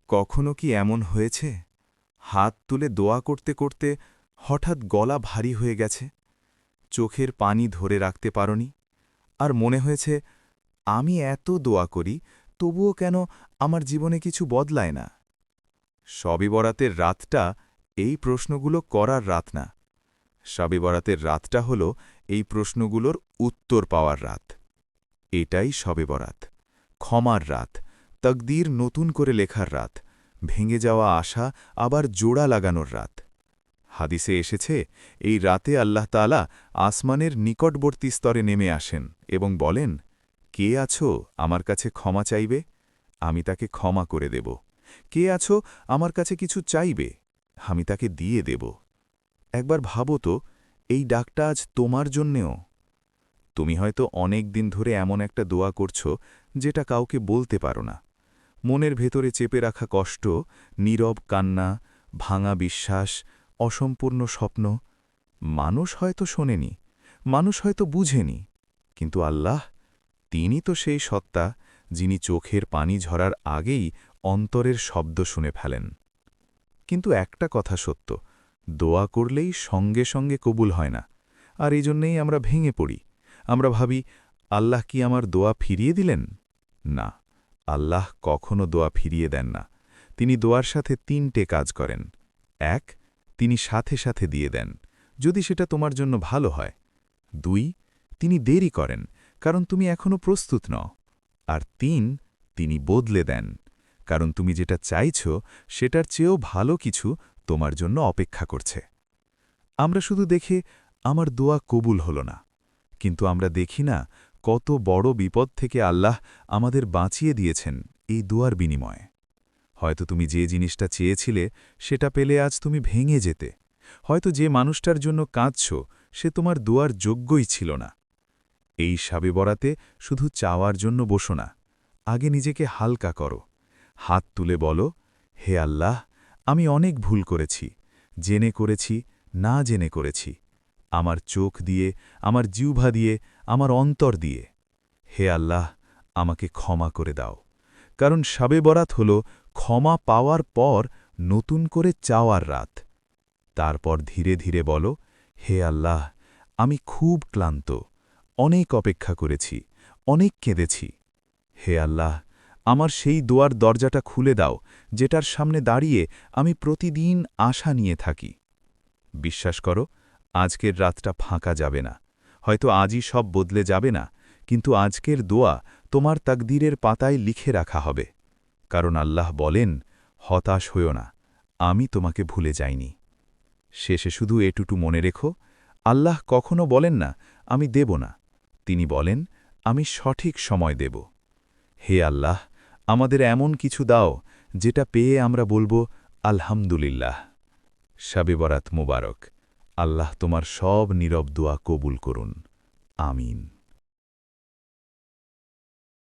কখনো কি এমন হয়েছে হাত তুলে দোয়া করতে করতে হঠাৎ গলা ভারী হয়ে গেছে, চোখের পানি ধরে রাখতে পারনি, আর মনে হয়েছে আমি এত দোয়া করি তবুও কেন আমার জীবনে কিছু বদলায় না? শবে বরাতের রাতটা এই প্রশ্নগুলো করার রাত না। শবে বরাতের রাতটা হল এই প্রশ্নগুলোর উত্তর পাওয়ার রাত। এটাই শবে বরাত, ক্ষমার রাত, তকদির নতুন করে লেখার রাত, ভেঙে যাওয়া আশা আবার জোড়া লাগানোর রাত। হাদিসে এসেছে, এই রাতে আল্লাহ তাআলা আসমানের নিকটবর্তী স্তরে নেমে আসেন এবং বলেন, কে আছো আমার কাছে ক্ষমা চাইবে, আমি তাকে ক্ষমা করে দেব। কে আছো আমার কাছে কিছু চাইবে, আমি তাকে দিয়ে দেব। একবার ভাবো তো, এই ডাকটা আজ তোমার জন্যেও। তুমি হয়তো অনেক দিন ধরে এমন একটা দোয়া করছো যেটা কাউকে বলতে পারো না। মনের ভেতরে চেপে রাখা কষ্ট, নীরব কান্না, ভাঙা বিশ্বাস, অসম্পূর্ণ স্বপ্ন। মানুষ হয়তো শোনেনি, মানুষ হয়তো বুঝেনি, কিন্তু আল্লাহ, তিনি তো সেই সত্তা যিনি চোখের পানি ঝরার আগেই অন্তরের শব্দ শুনে ফেলেন। কিন্তু একটা কথা সত্য, দোয়া করলেই সঙ্গে সঙ্গে কবুল হয় না, আর এই জন্যেই আমরা ভেঙে পড়ি। আমরা ভাবি, আল্লাহ কি আমার দোয়া ফিরিয়ে দিলেন? না, আল্লাহ কখনো দোয়া ফিরিয়ে দেন না। তিনি দোয়ার সাথে ৩টে কাজ করেন। ১, তিনি সাথে সাথে দিয়ে দেন, যদি সেটা তোমার জন্য ভালো হয়। ২, তিনি দেরি করেন, কারণ তুমি এখনও প্রস্তুত নও। আর ৩, তিনি বদলে দেন, কারণ তুমি যেটা চাইছ সেটার চেয়েও ভালো কিছু তোমার জন্য অপেক্ষা করছে। আমরা শুধু দেখে আমার দোয়া কবুল হল না, কিন্তু আমরা দেখি না কত বড় বিপদ থেকে আল্লাহ আমাদের বাঁচিয়ে দিয়েছেন এই দোয়ার বিনিময়ে। হয়তো তুমি যে জিনিসটা চেয়েছিলে সেটা পেলে আজ তুমি ভেঙে যেতে। হয়তো যে মানুষটার জন্য কাঁদছ সে তোমার দোয়ার যোগ্যই ছিল না। এই শবে বরাতে শুধু চাওয়ার জন্য বসো না, আগে নিজেকে হালকা করো। হাত তুলে বলো, হে আল্লাহ, আমি অনেক ভুল করেছি, জেনে করেছি, না জেনে করেছি, আমার চোখ দিয়ে, আমার জিহ্বা দিয়ে, আমার অন্তর দিয়ে। হে আল্লাহ, আমাকে ক্ষমা করে দাও। কারণ শবে বরাত হল ক্ষমা পাওয়ার পর নতুন করে চাওয়ার রাত। তারপর ধীরে ধীরে বলো, হে আল্লাহ, আমি খুব ক্লান্ত, অনেক অপেক্ষা করেছি, অনেক কেঁদেছি। হে আল্লাহ, আমার সেই দোয়ার দরজাটা খুলে দাও যেটার সামনে দাঁড়িয়ে আমি প্রতিদিন আশা নিয়ে থাকি। বিশ্বাস করো, আজকের রাতটা ফাঁকা যাবে না। হয়তো আজই সব বদলে যাবে না, কিন্তু আজকের দোয়া তোমার তাকদীরের পাতায় লিখে রাখা হবে। কারণ আল্লাহ বলেন, হতাশ হইও না, আমি তোমাকে ভুলে যাইনি। শেষে শুধু এটুকু মনে রেখো, আল্লাহ কখনো বলেন না আমি দেব না, তিনি বলেন আমি সঠিক সময় দেব। হে আল্লাহ, আমাদের এমন কিছু দাও যেটা পেয়ে আমরা বলবো আলহামদুলিল্লাহ। শবে বরাত মুবারক। আল্লাহ তোমার সব নীরব দোয়া কবুল করুন। আমিন।